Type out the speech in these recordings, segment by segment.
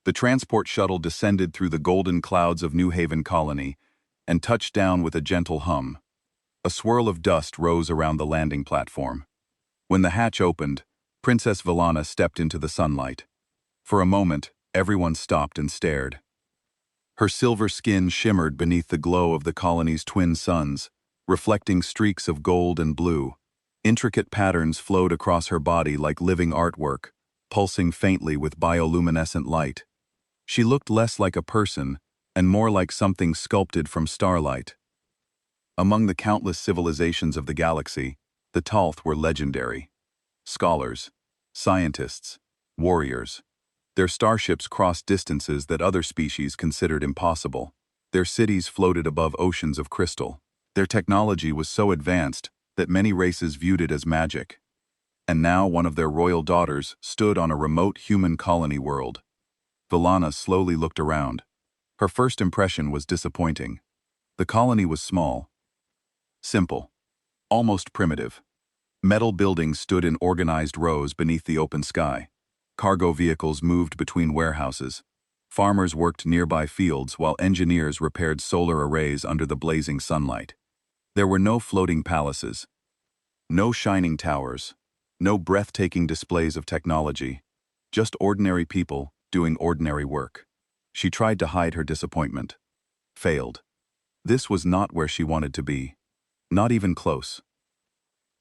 The transport shuttle descended through the golden clouds of New Haven Colony and touched down with a gentle hum. A swirl of dust rose around the landing platform. When the hatch opened, Princess Villana stepped into the sunlight. For a moment, everyone stopped and stared. Her silver skin shimmered beneath the glow of the colony's twin suns, reflecting streaks of gold and blue. Intricate patterns flowed across her body like living artwork, pulsing faintly with bioluminescent light. She looked less like a person and more like something sculpted from starlight. Among the countless civilizations of the galaxy, the Talth were legendary. Scholars, scientists, warriors. Their starships crossed distances that other species considered impossible. Their cities floated above oceans of crystal. Their technology was so advanced that many races viewed it as magic. And now one of their royal daughters stood on a remote human colony world. Villana slowly looked around. Her first impression was disappointing. The colony was small, simple, almost primitive. Metal buildings stood in organized rows beneath the open sky. Cargo vehicles moved between warehouses. Farmers worked nearby fields while engineers repaired solar arrays under the blazing sunlight. There were no floating palaces, no shining towers, no breathtaking displays of technology, just ordinary people doing ordinary work. She tried to hide her disappointment. Failed. This was not where she wanted to be. Not even close.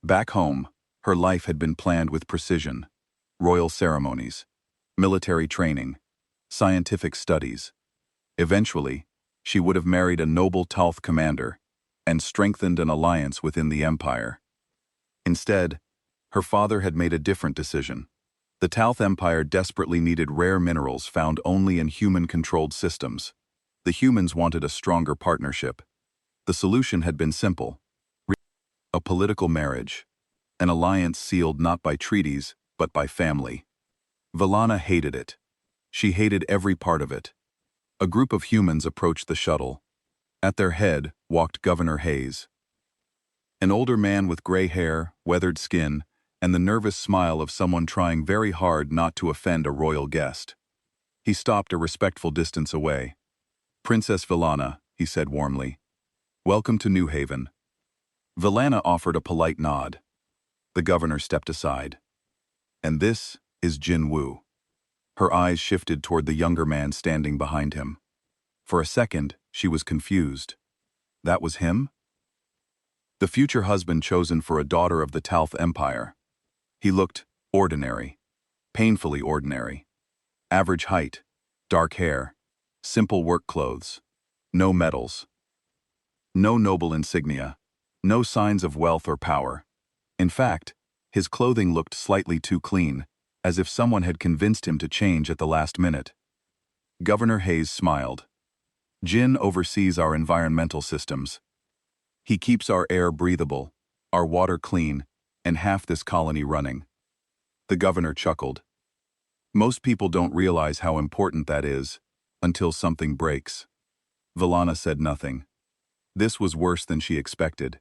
Back home, her life had been planned with precision. Royal ceremonies, military training, scientific studies. Eventually, she would have married a noble Talth commander and strengthened an alliance within the empire. Instead, her father had made a different decision. The Talth Empire desperately needed rare minerals found only in human-controlled systems. The humans wanted a stronger partnership. The solution had been simple. A political marriage. An alliance sealed not by treaties, but by family. Villana hated it. She hated every part of it. A group of humans approached the shuttle. At their head walked Governor Hayes. An older man with gray hair, weathered skin, and the nervous smile of someone trying very hard not to offend a royal guest. He stopped a respectful distance away. "Princess Villana," he said warmly. "Welcome to New Haven." Villana offered a polite nod. The governor stepped aside. "And this is Jin Wu." Her eyes shifted toward the younger man standing behind him. For a second, she was confused. That was him? The future husband chosen for a daughter of the Talth Empire. He looked ordinary, painfully ordinary. Average height, dark hair, simple work clothes, no medals, no noble insignia, no signs of wealth or power. In fact, his clothing looked slightly too clean, as if someone had convinced him to change at the last minute. Governor Hayes smiled. "Jin oversees our environmental systems. He keeps our air breathable, our water clean, and half this colony running." The governor chuckled. "Most people don't realize how important that is, until something breaks." Villana said nothing. This was worse than she expected.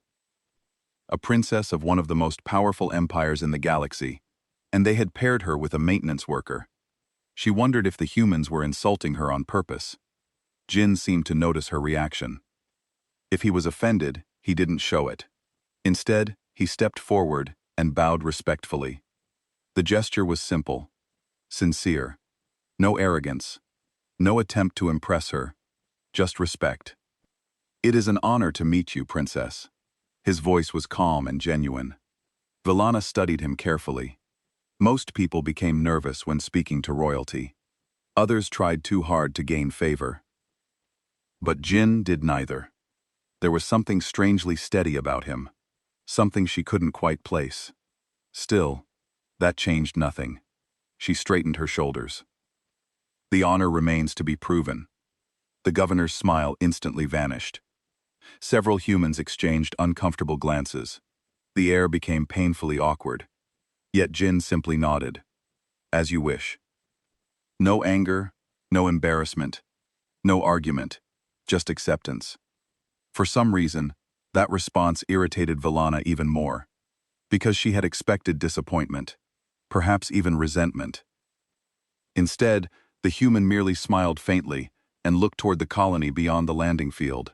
A princess of one of the most powerful empires in the galaxy, and they had paired her with a maintenance worker. She wondered if the humans were insulting her on purpose. Jin seemed to notice her reaction. If he was offended, he didn't show it. Instead, he stepped forward and bowed respectfully. The gesture was simple, sincere. No arrogance, no attempt to impress her, just respect. "It is an honor to meet you, Princess." His voice was calm and genuine. Villana studied him carefully. Most people became nervous when speaking to royalty. Others tried too hard to gain favor. But Jin did neither. There was something strangely steady about him, something she couldn't quite place. Still, that changed nothing. She straightened her shoulders. "The honor remains to be proven." The governor's smile instantly vanished. Several humans exchanged uncomfortable glances. The air became painfully awkward. Yet Jin simply nodded. "As you wish." No anger, no embarrassment, no argument, just acceptance. For some reason, that response irritated Villana even more, because she had expected disappointment, perhaps even resentment. Instead, The human merely smiled faintly and looked toward the colony beyond the landing field.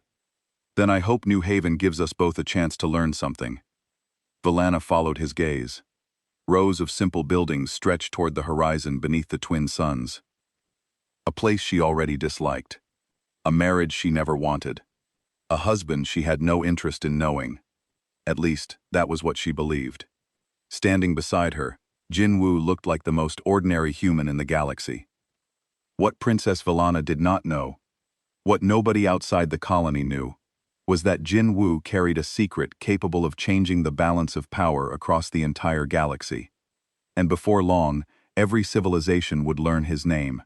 Then I hope New Haven gives us both a chance to learn something. Valana followed his gaze. Rows of simple buildings stretched toward the horizon beneath the twin suns. A place she already disliked. A marriage she never wanted. A husband she had no interest in knowing. At least, that was what she believed. Standing beside her, Jin Wu looked like the most ordinary human in the galaxy. What Princess Valana did not know, what nobody outside the colony knew, was that Jin Wu carried a secret capable of changing the balance of power across the entire galaxy. And before long, every civilization would learn his name.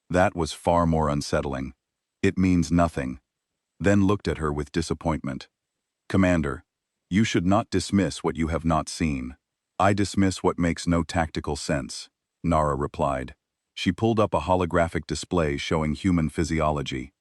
That was far more unsettling. It means nothing. Then looked at her with disappointment. Commander, you should not dismiss what you have not seen. I dismiss what makes no tactical sense, Nara replied. She pulled up a holographic display showing human physiology.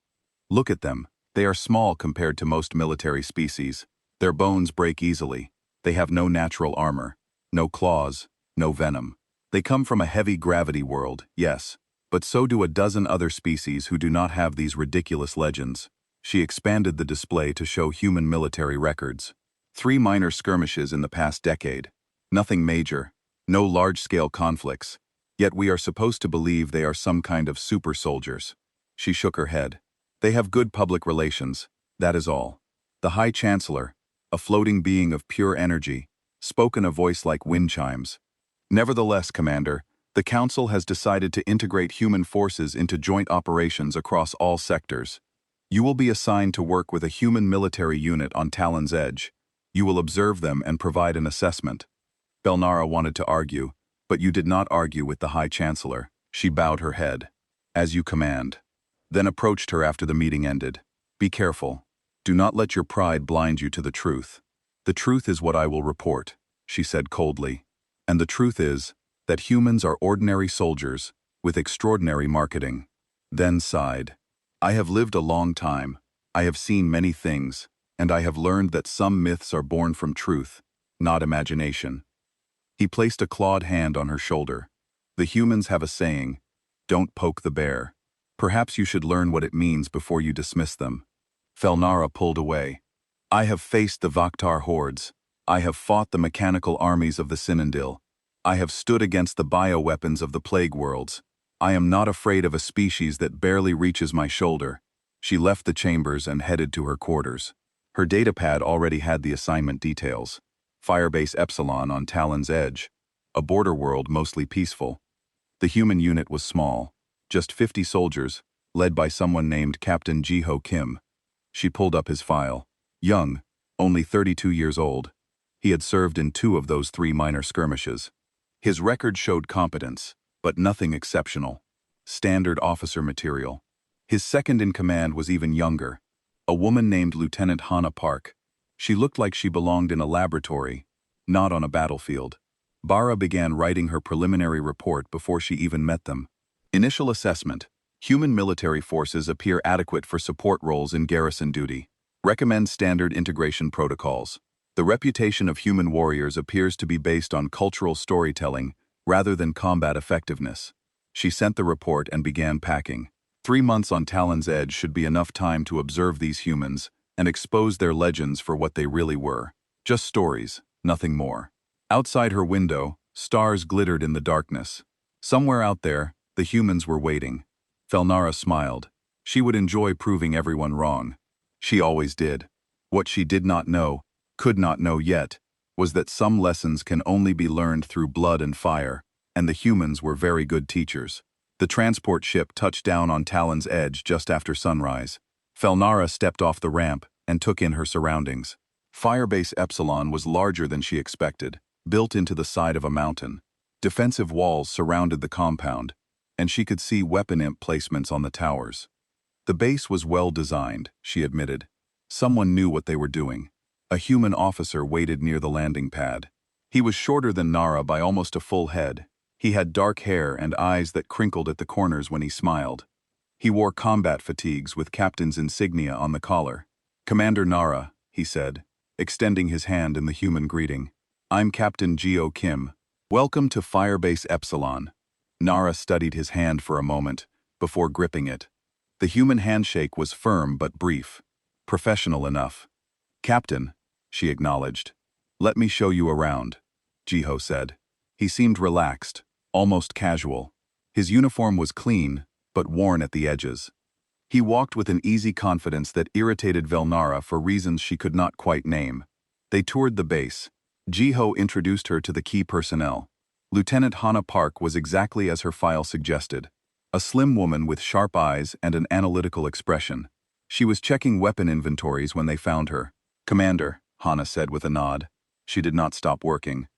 Look at them. They are small compared to most military species. Their bones break easily. They have no natural armor, no claws, no venom. They come from a heavy gravity world, yes, but so do a dozen other species who do not have these ridiculous legends. She expanded the display to show human military records. 3 minor skirmishes in the past decade. Nothing major. No large-scale conflicts. Yet we are supposed to believe they are some kind of super soldiers. She shook her head. They have good public relations, that is all. The High Chancellor, a floating being of pure energy, spoke in a voice like wind chimes. Nevertheless, Commander, the Council has decided to integrate human forces into joint operations across all sectors. You will be assigned to work with a human military unit on Talon's Edge. You will observe them and provide an assessment. Belnara wanted to argue, but you did not argue with the High Chancellor. She bowed her head. As you command. Then approached her after the meeting ended. Be careful. Do not let your pride blind you to the truth. The truth is what I will report, she said coldly. And the truth is that humans are ordinary soldiers with extraordinary marketing. Then sighed. I have lived a long time. I have seen many things, and I have learned that some myths are born from truth, not imagination. He placed a clawed hand on her shoulder. The humans have a saying, don't poke the bear. Perhaps you should learn what it means before you dismiss them. Felnara pulled away. I have faced the Vaktar hordes. I have fought the mechanical armies of the Sinandil. I have stood against the bioweapons of the plague worlds. I am not afraid of a species that barely reaches my shoulder. She left the chambers and headed to her quarters. Her datapad already had the assignment details. Firebase Epsilon on Talon's Edge. A border world mostly peaceful. The human unit was small. Just 50 soldiers, led by someone named Captain Jiho Kim. She pulled up his file. Young, only 32 years old. He had served in 2 of those 3 minor skirmishes. His record showed competence, but nothing exceptional. Standard officer material. His second-in-command was even younger. A woman named Lieutenant Hana Park. She looked like she belonged in a laboratory, not on a battlefield. Bara began writing her preliminary report before she even met them. Initial assessment. Human military forces appear adequate for support roles in garrison duty. Recommend standard integration protocols. The reputation of human warriors appears to be based on cultural storytelling rather than combat effectiveness. She sent the report and began packing. 3 months on Talon's Edge should be enough time to observe these humans and expose their legends for what they really were. Just stories, nothing more. Outside her window, stars glittered in the darkness. Somewhere out there, the humans were waiting. Felnara smiled. She would enjoy proving everyone wrong. She always did. What she did not know, could not know yet, was that some lessons can only be learned through blood and fire, and the humans were very good teachers. The transport ship touched down on Talon's Edge just after sunrise. Felnara stepped off the ramp and took in her surroundings. Firebase Epsilon was larger than she expected, built into the side of a mountain. Defensive walls surrounded the compound, and she could see weapon imp placements on the towers. The base was well designed, she admitted. Someone knew what they were doing. A human officer waited near the landing pad. He was shorter than Nara by almost a full head. He had dark hair and eyes that crinkled at the corners when he smiled. He wore combat fatigues with captain's insignia on the collar. Commander Nara, he said, extending his hand in the human greeting. I'm Captain Geo Kim. Welcome to Firebase Epsilon. Nara studied his hand for a moment, before gripping it. The human handshake was firm but brief. Professional enough. "Captain," she acknowledged. "Let me show you around," Jiho said. He seemed relaxed, almost casual. His uniform was clean, but worn at the edges. He walked with an easy confidence that irritated Velnara for reasons she could not quite name. They toured the base. Jiho introduced her to the key personnel. Lieutenant Hana Park was exactly as her file suggested. A slim woman with sharp eyes and an analytical expression. She was checking weapon inventories when they found her. "Commander," Hana said with a nod. She did not stop working.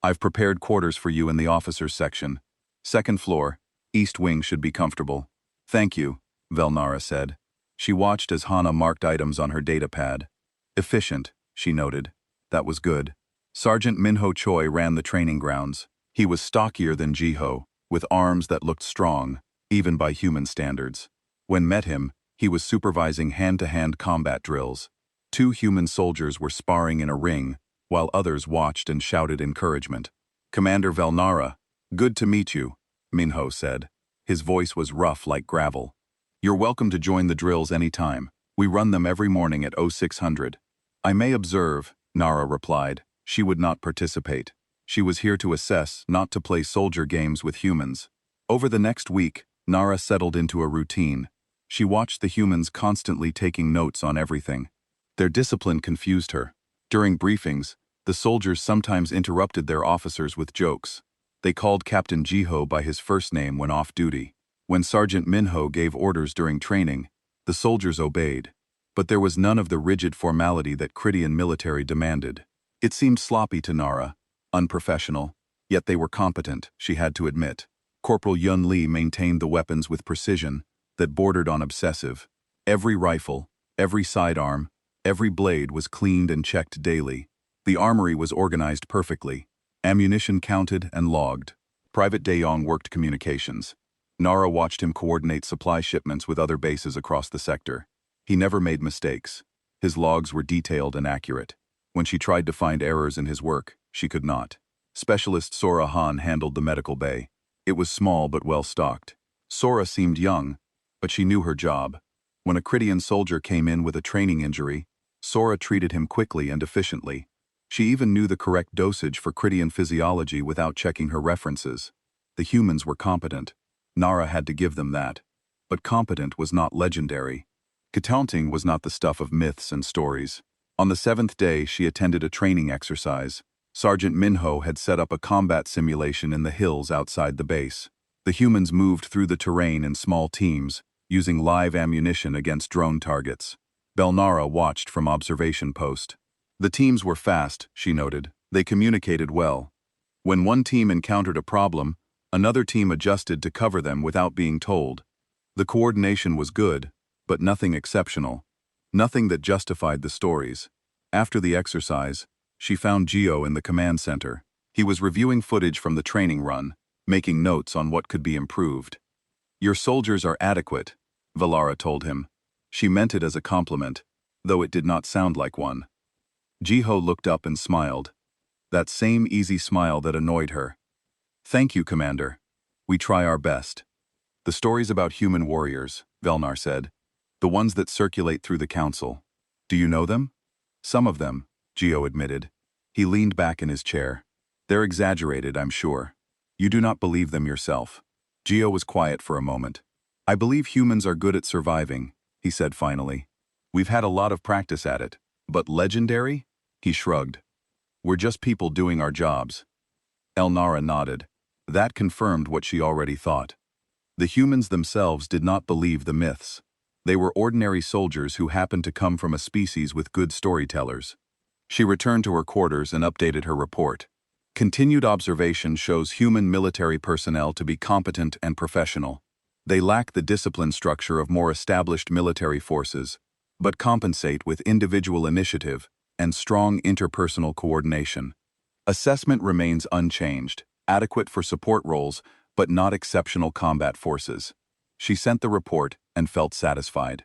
"I've prepared quarters for you in the officers' section. Second floor, east wing should be comfortable." "Thank you," Velnara said. She watched as Hana marked items on her datapad. "Efficient," she noted. That was good. Sergeant Minho Choi ran the training grounds. He was stockier than Jiho, with arms that looked strong, even by human standards. When met him, he was supervising hand-to-hand combat drills. 2 human soldiers were sparring in a ring, while others watched and shouted encouragement. "Commander Velnara, good to meet you," Minho said. His voice was rough like gravel. "You're welcome to join the drills anytime. We run them every morning at 0600. "I may observe," Nara replied. She would not participate. She was here to assess, not to play soldier games with humans. Over the next week, Nara settled into a routine. She watched the humans constantly taking notes on everything. Their discipline confused her. During briefings, the soldiers sometimes interrupted their officers with jokes. They called Captain Jiho by his first name when off duty. When Sergeant Minho gave orders during training, the soldiers obeyed. But there was none of the rigid formality that Critian military demanded. It seemed sloppy to Nara, unprofessional, yet they were competent, she had to admit. Corporal Yun Li maintained the weapons with precision that bordered on obsessive. Every rifle, every sidearm, every blade was cleaned and checked daily. The armory was organized perfectly. Ammunition counted and logged. Private De Jong worked communications. Nara watched him coordinate supply shipments with other bases across the sector. He never made mistakes. His logs were detailed and accurate. When she tried to find errors in his work, she could not. Specialist Sora Han handled the medical bay. It was small but well stocked. Sora seemed young, but she knew her job. When a Critian soldier came in with a training injury, Sora treated him quickly and efficiently. She even knew the correct dosage for Critian physiology without checking her references. The humans were competent. Nara had to give them that. But competent was not legendary. Accounting was not the stuff of myths and stories. On the 7th day, she attended a training exercise. Sergeant Minho had set up a combat simulation in the hills outside the base. The humans moved through the terrain in small teams, using live ammunition against drone targets. Belnara watched from observation post. The teams were fast, she noted. They communicated well. When one team encountered a problem, another team adjusted to cover them without being told. The coordination was good, but nothing exceptional. Nothing that justified the stories. After the exercise, she found Gio in the command center. He was reviewing footage from the training run, making notes on what could be improved. "Your soldiers are adequate," Valara told him. She meant it as a compliment, though it did not sound like one. Jiho looked up and smiled. That same easy smile that annoyed her. "Thank you, Commander. We try our best." "The stories about human warriors," Velnar said. "The ones that circulate through the council. Do you know them?" "Some of them," Gio admitted. He leaned back in his chair. "They're exaggerated, I'm sure. You do not believe them yourself." Gio was quiet for a moment. "I believe humans are good at surviving," he said finally. "We've had a lot of practice at it. But legendary?" He shrugged. "We're just people doing our jobs." Elnara nodded. That confirmed what she already thought. The humans themselves did not believe the myths. They were ordinary soldiers who happened to come from a species with good storytellers. She returned to her quarters and updated her report. Continued observation shows human military personnel to be competent and professional. They lack the discipline structure of more established military forces, but compensate with individual initiative and strong interpersonal coordination. Assessment remains unchanged, adequate for support roles, but not exceptional combat forces. She sent the report and felt satisfied.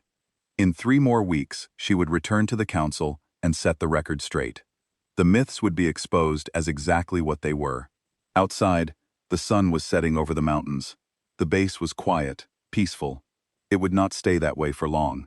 In 3 more weeks, she would return to the council and set the record straight. The myths would be exposed as exactly what they were. Outside, The sun was setting over the mountains. The base was quiet, peaceful. It would not stay that way for long.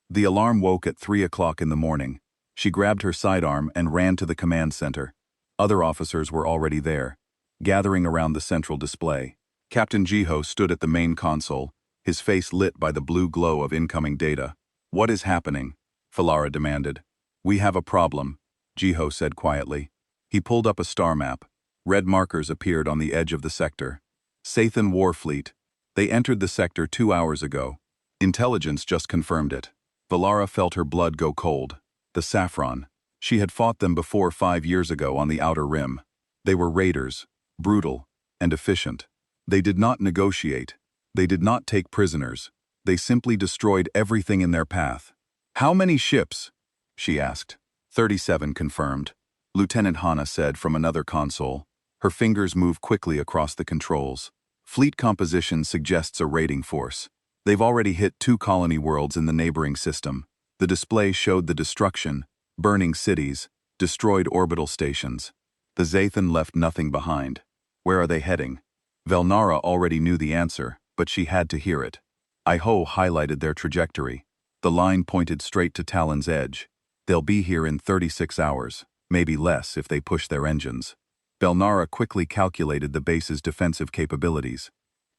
The alarm woke at 3 o'clock in the morning. She grabbed her sidearm and ran to the command center. Other officers were already there, gathering around the central display. Captain Jiho stood at the main console, his face lit by the blue glow of incoming data. "What is happening?" Falara demanded. "We have a problem," Jiho said quietly. He pulled up a star map. Red markers appeared on the edge of the sector. Sathan War Fleet. They entered the sector 2 hours ago. Intelligence just confirmed it. Falara felt her blood go cold. The Saffron. She had fought them before 5 years ago on the Outer Rim. They were raiders, brutal, and efficient. They did not negotiate. They did not take prisoners. They simply destroyed everything in their path. "How many ships?" she asked. 37 confirmed. Lieutenant Hana said from another console. Her fingers moved quickly across the controls. Fleet composition suggests a raiding force. They've already hit 2 colony worlds in the neighboring system. The display showed the destruction, burning cities, destroyed orbital stations. The Zathan left nothing behind. Where are they heading? Velnara already knew the answer, but she had to hear it. Iho highlighted their trajectory. The line pointed straight to Talon's edge. They'll be here in 36 hours, maybe less if they push their engines. Velnara quickly calculated the base's defensive capabilities.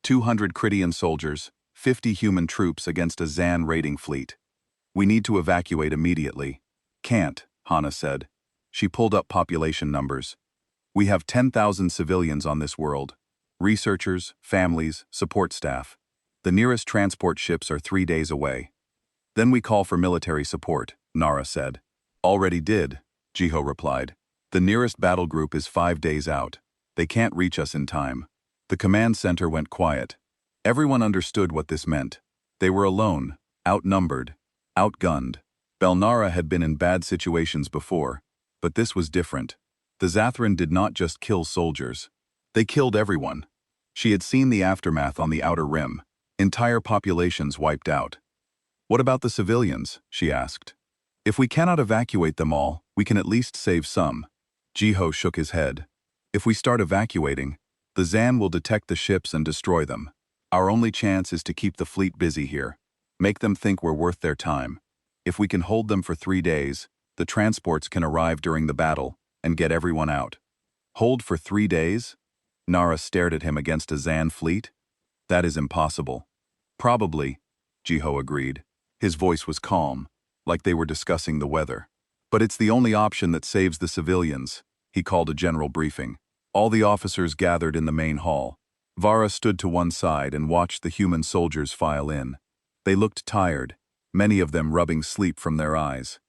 200 Krydian soldiers, 50 human troops against a Zan raiding fleet. "We need to evacuate immediately." "Can't," Hana said. She pulled up population numbers. "We have 10,000 civilians on this world. Researchers, families, support staff. The nearest transport ships are 3 days away." "Then we call for military support," Nara said. "Already did," Jiho replied. "The nearest battle group is 5 days out. They can't reach us in time." The command center went quiet. Everyone understood what this meant. They were alone, outnumbered, outgunned. Belnara had been in bad situations before, but this was different. The Zathran did not just kill soldiers. They killed everyone. She had seen the aftermath on the Outer Rim. Entire populations wiped out. "What about the civilians?" she asked. "If we cannot evacuate them all, we can at least save some." Jiho shook his head. "If we start evacuating, the Zan will detect the ships and destroy them. Our only chance is to keep the fleet busy here. Make them think we're worth their time. If we can hold them for 3 days, the transports can arrive during the battle and get everyone out." "Hold for 3 days?" Nara stared at him against a Zan fleet. "That is impossible." "Probably," Jiho agreed. His voice was calm, like they were discussing the weather. "But it's the only option that saves the civilians." He called a general briefing. All the officers gathered in the main hall. Vara stood to one side and watched the human soldiers file in. They looked tired, many of them rubbing sleep from their eyes.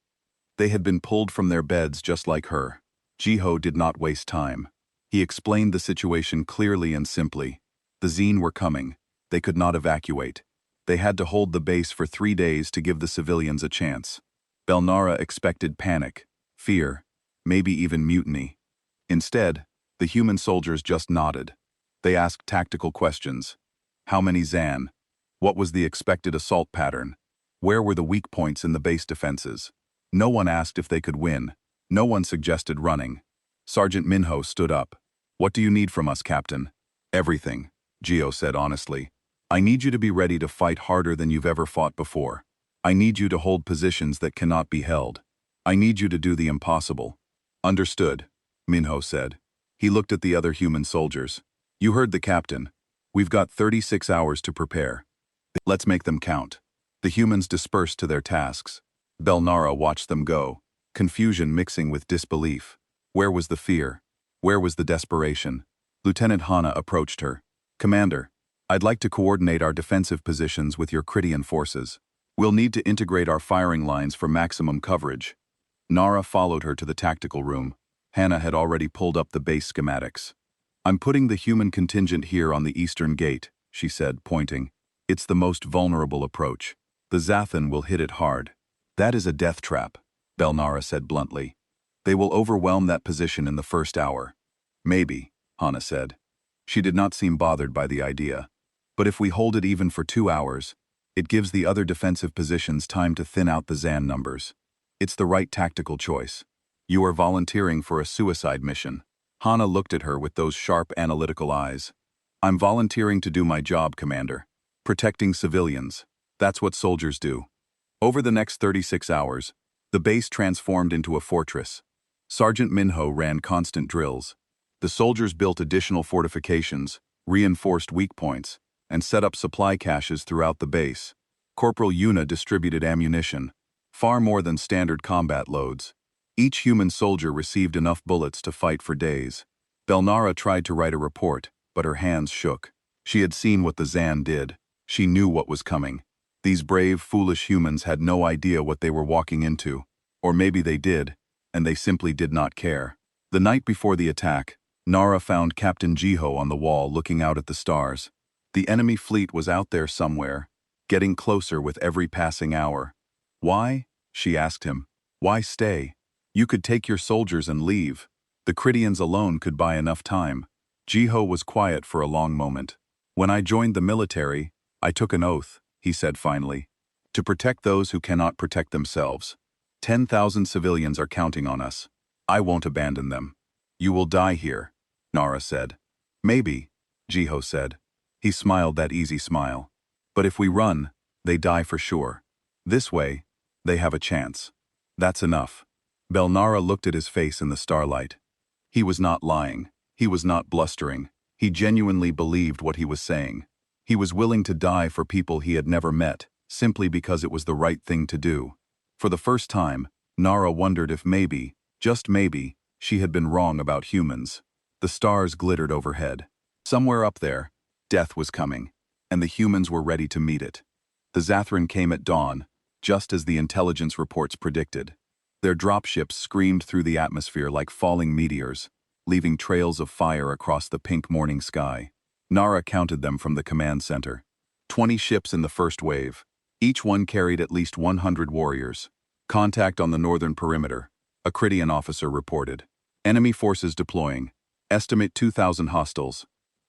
They had been pulled from their beds just like her. Jiho did not waste time. He explained the situation clearly and simply. The Zine were coming. They could not evacuate. They had to hold the base for 3 days to give the civilians a chance. Belnara expected panic, fear, maybe even mutiny. Instead, the human soldiers just nodded. They asked tactical questions. How many Zan? What was the expected assault pattern? Where were the weak points in the base defenses? No one asked if they could win. No one suggested running. Sergeant Minho stood up. "What do you need from us, Captain?" "Everything," Gio said honestly. "I need you to be ready to fight harder than you've ever fought before. I need you to hold positions that cannot be held. I need you to do the impossible." "Understood," Minho said. He looked at the other human soldiers. "You heard the captain. We've got 36 hours to prepare. Let's make them count." The humans dispersed to their tasks. Belnara watched them go, confusion mixing with disbelief. Where was the fear? Where was the desperation? Lieutenant Hana approached her. "Commander, I'd like to coordinate our defensive positions with your Krydian forces. We'll need to integrate our firing lines for maximum coverage." Nara followed her to the tactical room. Hana had already pulled up the base schematics. "I'm putting the human contingent here on the eastern gate," she said, pointing. "It's the most vulnerable approach. The Zathan will hit it hard." "That is a death trap," Belnara said bluntly. "They will overwhelm that position in the first hour." "Maybe," Hana said. She did not seem bothered by the idea. "But if we hold it even for 2 hours, it gives the other defensive positions time to thin out the Zan numbers. It's the right tactical choice. You are volunteering for a suicide mission." Hana looked at her with those sharp analytical eyes. I'm volunteering to do my job, Commander. Protecting civilians. That's what soldiers do. Over the next 36 hours, the base transformed into a fortress. Sergeant Minho ran constant drills. The soldiers built additional fortifications, reinforced weak points, and set up supply caches throughout the base. Corporal Yuna distributed ammunition, far more than standard combat loads. Each human soldier received enough bullets to fight for days. Belnara tried to write a report, but her hands shook. She had seen what the Zan did. She knew what was coming. These brave, foolish humans had no idea what they were walking into. Or maybe they did, and they simply did not care. The night before the attack, Nara found Captain Jiho on the wall looking out at the stars. The enemy fleet was out there somewhere, getting closer with every passing hour. Why? She asked him. Why stay? You could take your soldiers and leave. The Cridians alone could buy enough time. Jiho was quiet for a long moment. When I joined the military, I took an oath, he said finally, to protect those who cannot protect themselves. 10,000 civilians are counting on us. I won't abandon them. You will die here, Nara said. Maybe, Jiho said. He smiled that easy smile. But if we run, they die for sure. This way, they have a chance. That's enough. Belnara looked at his face in the starlight. He was not lying. He was not blustering. He genuinely believed what he was saying. He was willing to die for people he had never met, simply because it was the right thing to do. For the first time, Nara wondered if maybe, just maybe, she had been wrong about humans. The stars glittered overhead. Somewhere up there, death was coming, and the humans were ready to meet it. The Zathran came at dawn, just as the intelligence reports predicted. Their dropships screamed through the atmosphere like falling meteors, leaving trails of fire across the pink morning sky. Nara counted them from the command center. 20 ships in the first wave. Each one carried at least 100 warriors. Contact on the northern perimeter, a Cridian officer reported. Enemy forces deploying. Estimate 2,000 hostiles.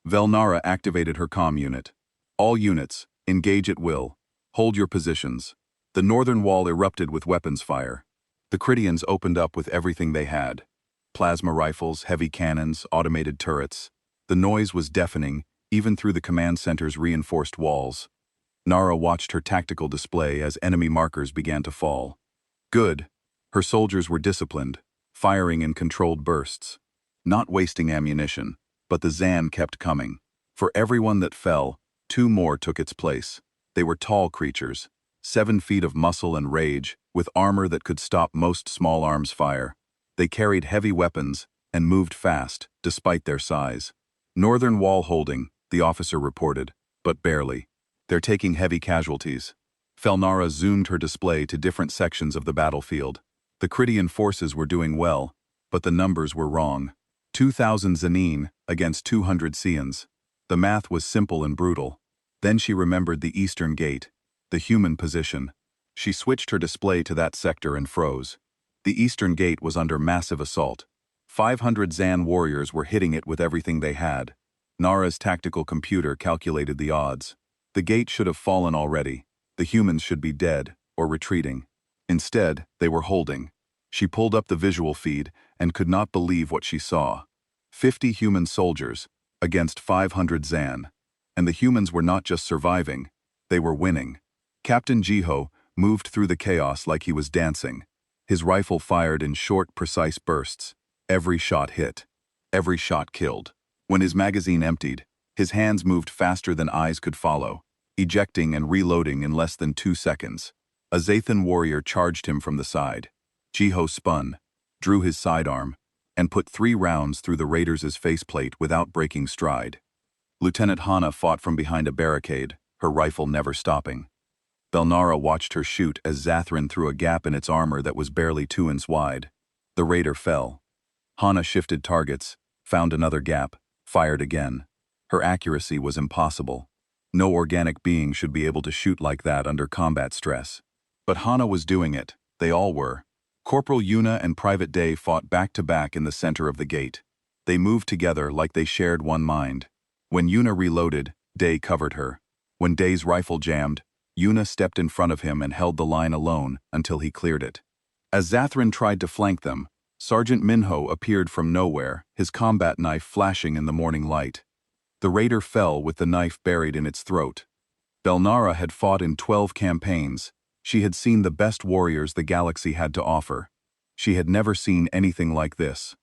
Velnara activated her comm unit. All units, engage at will. Hold your positions. The northern wall erupted with weapons fire. The Cridians opened up with everything they had. Plasma rifles, heavy cannons, automated turrets. The noise was deafening, even through the command center's reinforced walls. Nara watched her tactical display as enemy markers began to fall. Good. Her soldiers were disciplined, firing in controlled bursts. Not wasting ammunition, but the Zan kept coming. For everyone that fell, 2 more took its place. They were tall creatures, 7 feet of muscle and rage, with armor that could stop most small arms fire. They carried heavy weapons and moved fast, despite their size. Northern wall holding, the officer reported, but barely. They're taking heavy casualties. Felnara zoomed her display to different sections of the battlefield. The Cridian forces were doing well, but the numbers were wrong. 2,000 Zanin against 200 Seans. The math was simple and brutal. Then she remembered the eastern gate, the human position. She switched her display to that sector and froze. The eastern gate was under massive assault. 500 Zan warriors were hitting it with everything they had. Nara's tactical computer calculated the odds. The gate should have fallen already. The humans should be dead, or retreating. Instead, they were holding. She pulled up the visual feed and could not believe what she saw. 50 human soldiers against 500 Zan. And the humans were not just surviving, they were winning. Captain Jiho moved through the chaos like he was dancing. His rifle fired in short, precise bursts. Every shot hit. Every shot killed. When his magazine emptied, his hands moved faster than eyes could follow, ejecting and reloading in less than 2 seconds. A Zathan warrior charged him from the side. Jiho spun, drew his sidearm, and put 3 rounds through the Raiders' faceplate without breaking stride. Lieutenant Hana fought from behind a barricade, her rifle never stopping. Belnara watched her shoot as Zathran threw a gap in its armor that was barely 2 inches wide. The raider fell. Hana shifted targets, found another gap, fired again. Her accuracy was impossible. No organic being should be able to shoot like that under combat stress. But Hana was doing it. They all were. Corporal Yuna and Private Day fought back-to-back in the center of the gate. They moved together like they shared one mind. When Yuna reloaded, Day covered her. When Day's rifle jammed, Yuna stepped in front of him and held the line alone until he cleared it. As Zathran tried to flank them, Sergeant Minho appeared from nowhere, his combat knife flashing in the morning light. The raider fell with the knife buried in its throat. Belnara had fought in 12 campaigns. She had seen the best warriors the galaxy had to offer. She had never seen anything like this.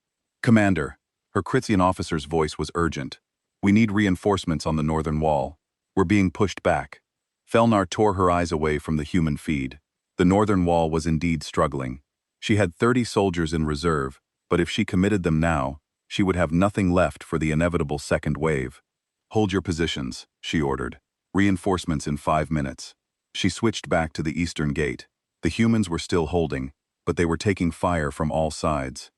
"Commander," her Kritzian officer's voice was urgent. "We need reinforcements on the northern wall. We're being pushed back." Felnar tore her eyes away from the human feed. The northern wall was indeed struggling. She had 30 soldiers in reserve, but if she committed them now, she would have nothing left for the inevitable second wave. "Hold your positions," she ordered. "Reinforcements in 5 minutes." She switched back to the eastern gate. The humans were still holding, but they were taking fire from all sides.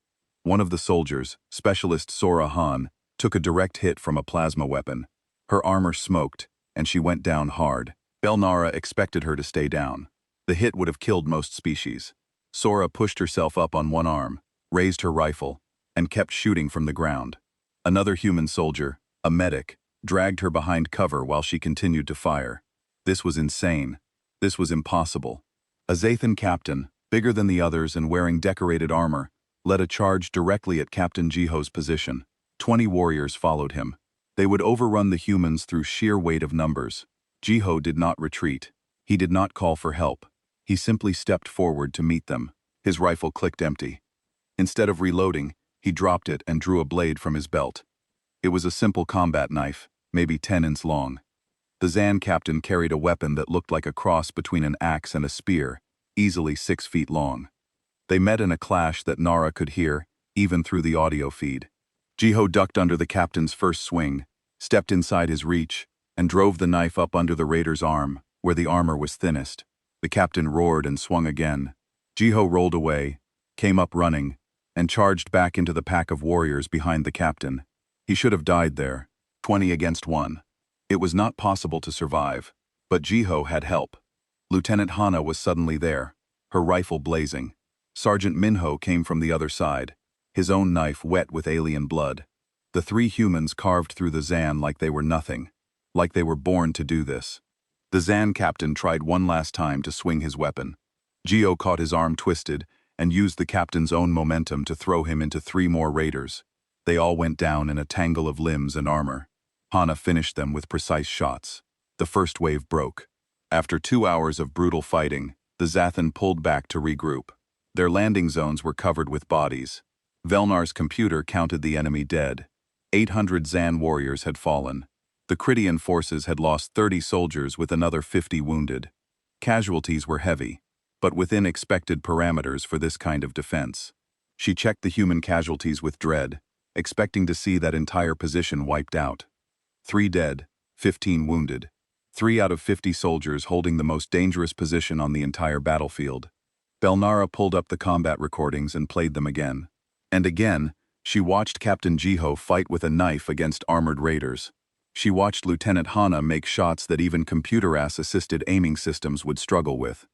One of the soldiers, Specialist Sora Han, took a direct hit from a plasma weapon. Her armor smoked, and she went down hard. Belnara expected her to stay down. The hit would have killed most species. Sora pushed herself up on one arm, raised her rifle, and kept shooting from the ground. Another human soldier, a medic, dragged her behind cover while she continued to fire. This was insane. This was impossible. A Zathan captain, bigger than the others and wearing decorated armor, led a charge directly at Captain Jiho's position. 20 warriors followed him. They would overrun the humans through sheer weight of numbers. Jiho did not retreat. He did not call for help. He simply stepped forward to meet them. His rifle clicked empty. Instead of reloading, he dropped it and drew a blade from his belt. It was a simple combat knife, maybe 10 inches long. The Zan captain carried a weapon that looked like a cross between an axe and a spear, easily 6 feet long. They met in a clash that Nara could hear, even through the audio feed. Jiho ducked under the captain's first swing, stepped inside his reach, and drove the knife up under the raider's arm, where the armor was thinnest. The captain roared and swung again. Jiho rolled away, came up running, and charged back into the pack of warriors behind the captain. He should have died there, 20 against 1. It was not possible to survive, but Jiho had help. Lieutenant Hana was suddenly there, her rifle blazing. Sergeant Minho came from the other side, his own knife wet with alien blood. The 3 humans carved through the Zan like they were nothing, like they were born to do this. The Zan captain tried one last time to swing his weapon. Jiho caught his arm twisted and used the captain's own momentum to throw him into 3 more raiders. They all went down in a tangle of limbs and armor. Hana finished them with precise shots. The first wave broke. After 2 hours of brutal fighting, the Zathan pulled back to regroup. Their landing zones were covered with bodies. Velnar's computer counted the enemy dead. 800 Zan warriors had fallen. The Krytian forces had lost 30 soldiers with another 50 wounded. Casualties were heavy, but within expected parameters for this kind of defense. She checked the human casualties with dread, expecting to see that entire position wiped out. 3 dead, 15 wounded. 3 out of 50 soldiers holding the most dangerous position on the entire battlefield. Belnara pulled up the combat recordings and played them again. And again, she watched Captain Jiho fight with a knife against armored raiders. She watched Lieutenant Hana make shots that even computer-assisted aiming systems would struggle with.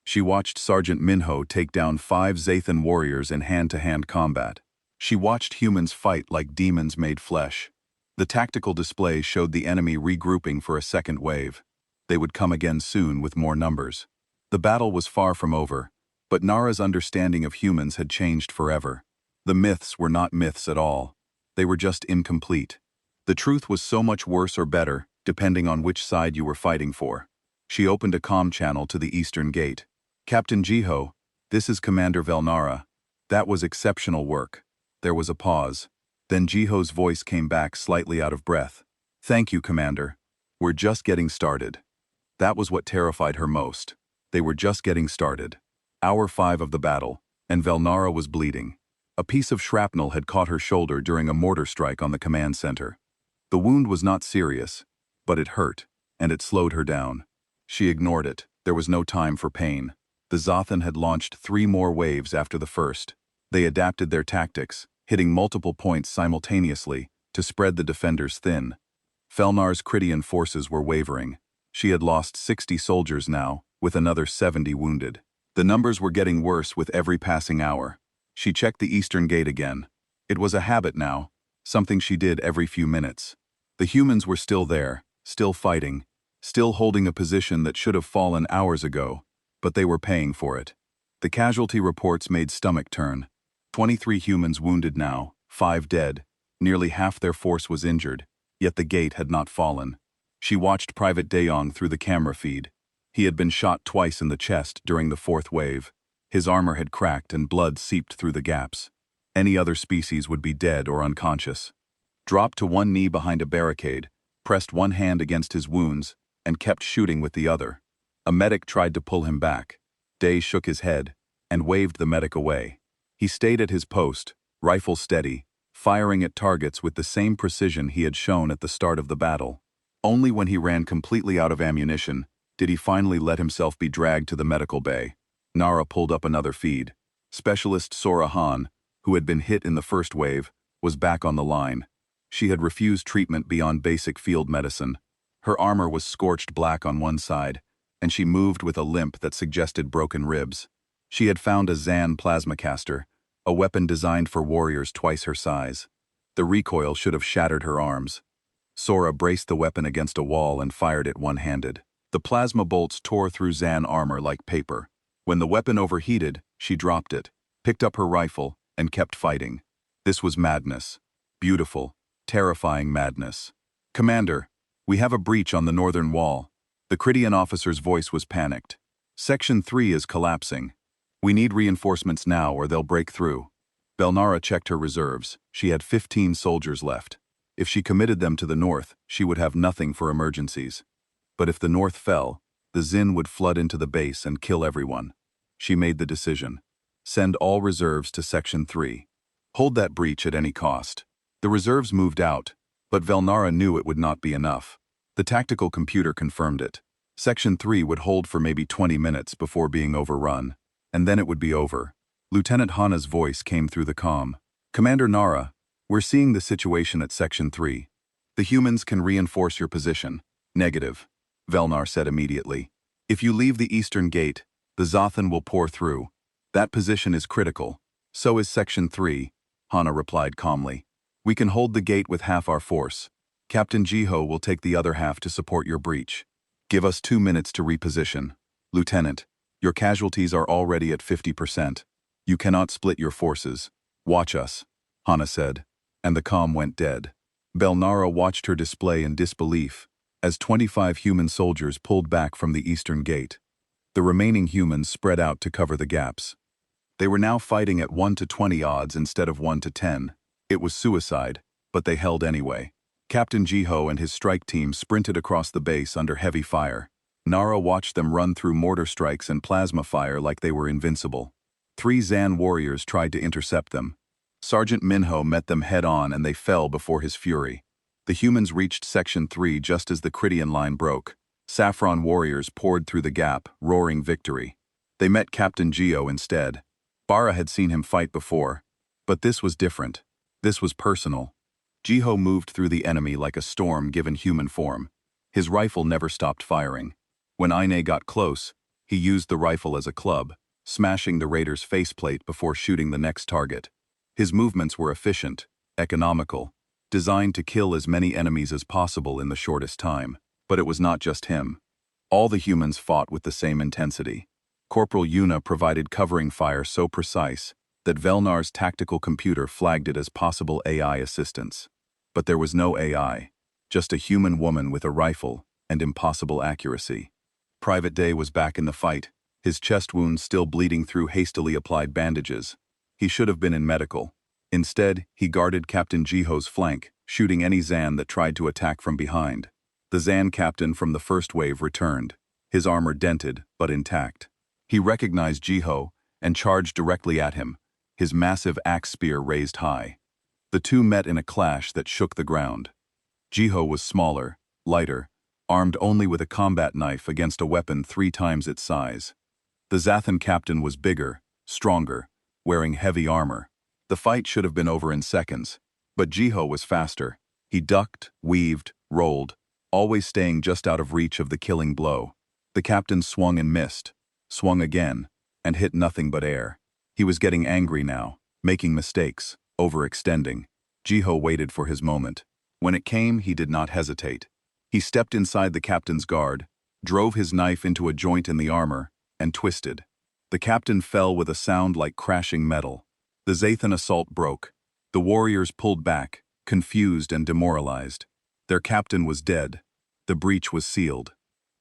She watched Sergeant Minho take down 5 Zathan warriors in hand-to-hand combat. She watched humans fight like demons made flesh. The tactical display showed the enemy regrouping for a second wave. They would come again soon with more numbers. The battle was far from over, but Nara's understanding of humans had changed forever. The myths were not myths at all. They were just incomplete. The truth was so much worse or better, depending on which side you were fighting for. She opened a comm channel to the eastern gate. "Captain Jiho, this is Commander Velnara. That was exceptional work." There was a pause. Then Jiho's voice came back slightly out of breath. "Thank you, Commander. We're just getting started." That was what terrified her most. They were just getting started. Hour 5 of the battle, and Velnara was bleeding. A piece of shrapnel had caught her shoulder during a mortar strike on the command center. The wound was not serious, but it hurt, and it slowed her down. She ignored it. There was no time for pain. The Zathan had launched 3 more waves after the first. They adapted their tactics, hitting multiple points simultaneously to spread the defenders thin. Felnar's Krytian forces were wavering. She had lost 60 soldiers now, with another 70 wounded. The numbers were getting worse with every passing hour. She checked the eastern gate again. It was a habit now, something she did every few minutes. The humans were still there, still fighting, still holding a position that should have fallen hours ago, but they were paying for it. The casualty reports made stomach turn. 23 humans wounded now, 5 dead. Nearly half their force was injured. Yet the gate had not fallen. She watched Private Dayong through the camera feed. He had been shot twice in the chest during the fourth wave. His armor had cracked and blood seeped through the gaps. Any other species would be dead or unconscious. Dropped to one knee behind a barricade, pressed one hand against his wounds, and kept shooting with the other. A medic tried to pull him back. Day shook his head and waved the medic away. He stayed at his post, rifle steady, firing at targets with the same precision he had shown at the start of the battle. Only when he ran completely out of ammunition did he finally let himself be dragged to the medical bay. Nara pulled up another feed. Specialist Sora Han, who had been hit in the first wave, was back on the line. She had refused treatment beyond basic field medicine. Her armor was scorched black on one side, and she moved with a limp that suggested broken ribs. She had found a Zan plasmacaster, a weapon designed for warriors twice her size. The recoil should have shattered her arms. Sora braced the weapon against a wall and fired it one-handed. The plasma bolts tore through Zan armor like paper. When the weapon overheated, she dropped it, picked up her rifle, and kept fighting. This was madness. Beautiful, terrifying madness. "Commander, we have a breach on the northern wall." The Krydian officer's voice was panicked. "Section 3 is collapsing. We need reinforcements now or they'll break through." Belnara checked her reserves. She had 15 soldiers left. If she committed them to the north, she would have nothing for emergencies. But if the north fell, the Zin would flood into the base and kill everyone. She made the decision. Send all reserves to Section 3. Hold that breach at any cost. The reserves moved out, but Velnara knew it would not be enough. The tactical computer confirmed it. Section 3 would hold for maybe 20 minutes before being overrun, and then it would be over. Lieutenant Hana's voice came through the comm. "Commander Nara, we're seeing the situation at Section 3. The humans can reinforce your position." "Negative," Velnar said immediately. "If you leave the eastern gate, the Zothan will pour through. That position is critical. So is Section 3, Hana replied calmly. "We can hold the gate with half our force. Captain Jiho will take the other half to support your breach. Give us 2 minutes to reposition. Lieutenant, your casualties are already at 50%. You cannot split your forces. Watch us," Hana said, and the comm went dead. Belnara watched her display in disbelief as 25 human soldiers pulled back from the eastern gate. The remaining humans spread out to cover the gaps. They were now fighting at 1 to 20 odds instead of 1 to 10. It was suicide, but they held anyway. Captain Jiho and his strike team sprinted across the base under heavy fire. Nara watched them run through mortar strikes and plasma fire like they were invincible. 3 Zan warriors tried to intercept them. Sergeant Minho met them head-on and they fell before his fury. The humans reached Section 3 just as the Krydian line broke. Saffron warriors poured through the gap, roaring victory. They met Captain Geo instead. Bara had seen him fight before, but this was different. This was personal. Jiho moved through the enemy like a storm given human form. His rifle never stopped firing. When Aine got close, he used the rifle as a club, smashing the raider's faceplate before shooting the next target. His movements were efficient, economical, designed to kill as many enemies as possible in the shortest time. But it was not just him. All the humans fought with the same intensity. Corporal Yuna provided covering fire so precise that Velnar's tactical computer flagged it as possible AI assistance. But there was no AI, just a human woman with a rifle and impossible accuracy. Private Day was back in the fight, his chest wounds still bleeding through hastily applied bandages. He should have been in medical. Instead, he guarded Captain Jiho's flank, shooting any Zan that tried to attack from behind. The Zan captain from the first wave returned, his armor dented but intact. He recognized Jiho and charged directly at him, his massive axe spear raised high. The two met in a clash that shook the ground. Jiho was smaller, lighter, armed only with a combat knife against a weapon 3 times its size. The Zathan captain was bigger, stronger, wearing heavy armor. The fight should have been over in seconds, but Jiho was faster. He ducked, weaved, rolled, always staying just out of reach of the killing blow. The captain swung and missed, swung again, and hit nothing but air. He was getting angry now, making mistakes, overextending. Jiho waited for his moment. When it came, he did not hesitate. He stepped inside the captain's guard, drove his knife into a joint in the armor, and twisted. The captain fell with a sound like crashing metal. The Zathan assault broke. The warriors pulled back, confused and demoralized. Their captain was dead. The breach was sealed.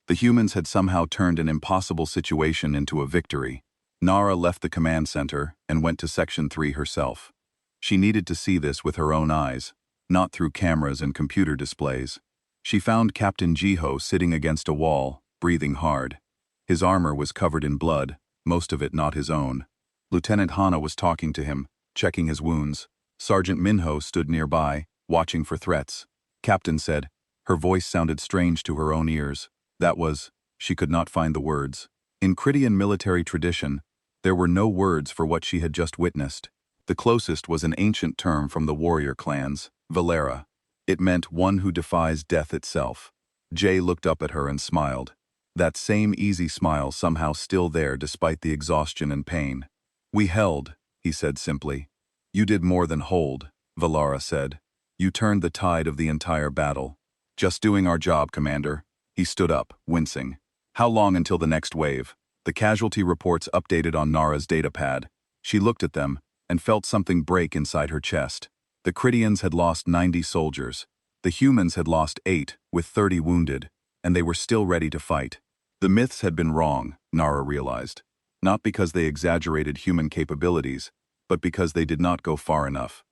The humans had somehow turned an impossible situation into a victory. Nara left the command center and went to Section 3 herself. She needed to see this with her own eyes, not through cameras and computer displays. She found Captain Jiho sitting against a wall, breathing hard. His armor was covered in blood, most of it not his own. Lieutenant Hana was talking to him, checking his wounds. Sergeant Minho stood nearby, watching for threats. Captain said. Her voice sounded strange to her own ears. That was, she could not find the words. In Critian military tradition, there were no words for what she had just witnessed. The closest was an ancient term from the warrior clans, Valera. It meant one who defies death itself. Jay looked up at her and smiled. That same easy smile somehow still there despite the exhaustion and pain. We held, he said simply. You did more than hold, Valera said. You turned the tide of the entire battle. Just doing our job, Commander. He stood up, wincing. How long until the next wave? The casualty reports updated on Nara's datapad. She looked at them and felt something break inside her chest. The Critians had lost 90 soldiers. The humans had lost 8, with 30 wounded, and they were still ready to fight. The myths had been wrong, Nara realized. Not because they exaggerated human capabilities, but because they did not go far enough.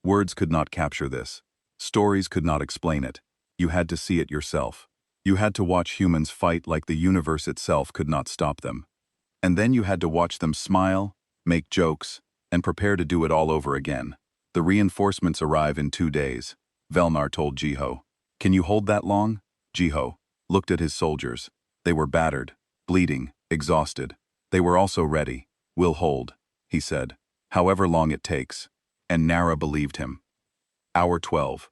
Words could not capture this. Stories could not explain it. You had to see it yourself. You had to watch humans fight like the universe itself could not stop them. And then you had to watch them smile, make jokes, and prepare to do it all over again. The reinforcements arrive in 2 days, Velnar told Jiho. Can you hold that long? Jiho looked at his soldiers. They were battered, bleeding, exhausted. They were also ready. We'll hold, he said. However long it takes. And Nara believed him. Hour 12.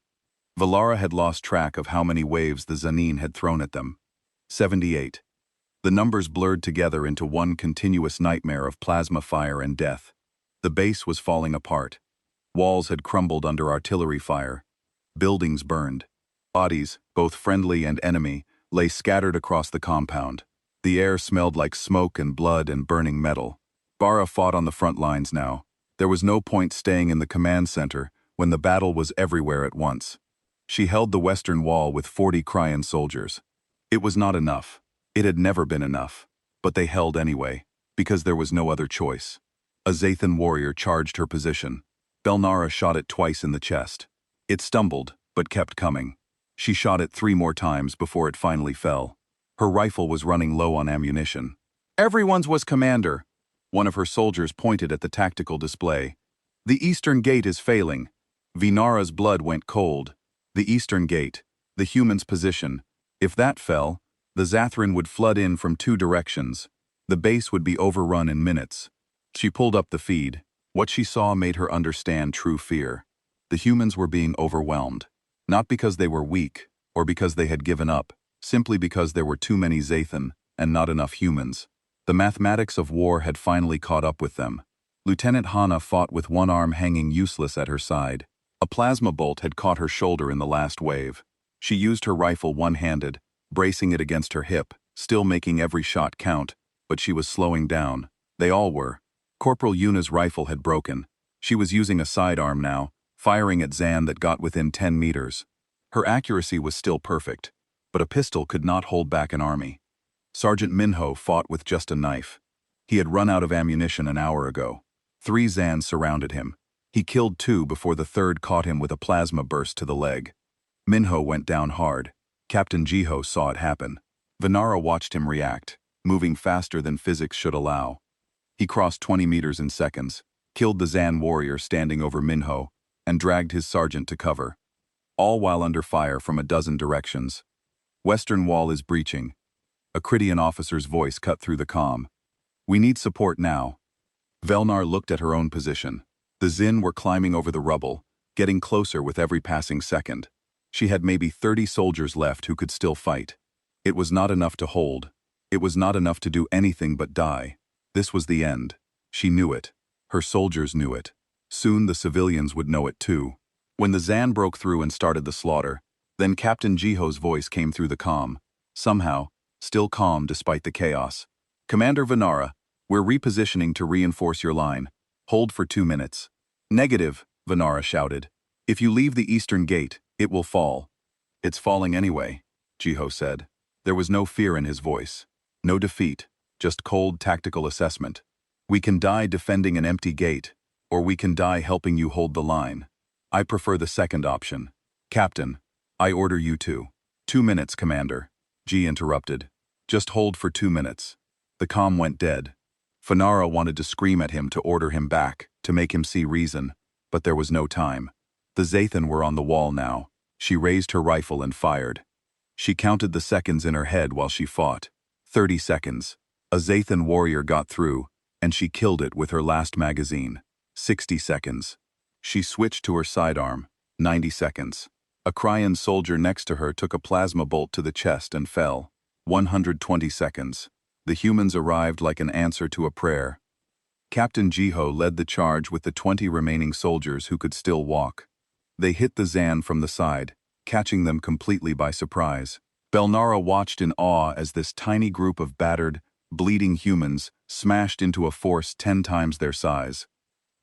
Valara had lost track of how many waves the Zanin had thrown at them. 78. The numbers blurred together into one continuous nightmare of plasma fire and death. The base was falling apart. Walls had crumbled under artillery fire. Buildings burned. Bodies, both friendly and enemy, lay scattered across the compound. The air smelled like smoke and blood and burning metal. Bara fought on the front lines now. There was no point staying in the command center when the battle was everywhere at once. She held the western wall with 40 Cryan soldiers. It was not enough. It had never been enough. But they held anyway, because there was no other choice. A Zathan warrior charged her position. Belnara shot it twice in the chest. It stumbled, but kept coming. She shot it 3 more times before it finally fell. Her rifle was running low on ammunition. Everyone's was commander. One of her soldiers pointed at the tactical display. The eastern gate is failing. Vinara's blood went cold. The eastern gate, the human's position. If that fell, the Zathran would flood in from 2 directions. The base would be overrun in minutes. She pulled up the feed. What she saw made her understand true fear. The humans were being overwhelmed. Not because they were weak, or because they had given up, simply because there were too many Zathan, and not enough humans. The mathematics of war had finally caught up with them. Lieutenant Hana fought with one arm hanging useless at her side. A plasma bolt had caught her shoulder in the last wave. She used her rifle one-handed, bracing it against her hip, still making every shot count, but she was slowing down. They all were. Corporal Yuna's rifle had broken. She was using a sidearm now, firing at Zan that got within 10 meters. Her accuracy was still perfect, but a pistol could not hold back an army. Sergeant Minho fought with just a knife. He had run out of ammunition an hour ago. 3 Zans surrounded him. He killed 2 before the 3rd caught him with a plasma burst to the leg. Minho went down hard. Captain Jiho saw it happen. Vinara watched him react, moving faster than physics should allow. He crossed 20 meters in seconds, killed the Zan warrior standing over Minho, and dragged his sergeant to cover. All while under fire from a dozen directions. Western wall is breaching. A Critian officer's voice cut through the comm. We need support now. Velnar looked at her own position. The Zin were climbing over the rubble, getting closer with every passing second. She had maybe 30 soldiers left who could still fight. It was not enough to hold. It was not enough to do anything but die. This was the end. She knew it. Her soldiers knew it. Soon the civilians would know it too. When the Zan broke through and started the slaughter, then Captain Jiho's voice came through the comm. Somehow, still calm despite the chaos. Commander Vinara, we're repositioning to reinforce your line. Hold for 2 minutes. Negative, Vinara shouted. If you leave the eastern gate, it will fall. It's falling anyway, Jiho said. There was no fear in his voice. No defeat, just cold tactical assessment. We can die defending an empty gate, or we can die helping you hold the line. I prefer the second option. Captain, I order you to. 2 minutes, Commander. Ji interrupted. Just hold for 2 minutes. The comm went dead. Fanara wanted to scream at him to order him back, to make him see reason, but there was no time. The Zathan were on the wall now. She raised her rifle and fired. She counted the seconds in her head while she fought. 30 seconds. A Zathan warrior got through, and she killed it with her last magazine. 60 seconds. She switched to her sidearm. 90 seconds. A Cryan soldier next to her took a plasma bolt to the chest and fell. 120 seconds. The humans arrived like an answer to a prayer. Captain Jiho led the charge with the 20 remaining soldiers who could still walk. They hit the Zan from the side, catching them completely by surprise. Belnara watched in awe as this tiny group of battered, bleeding humans smashed into a force 10 times their size.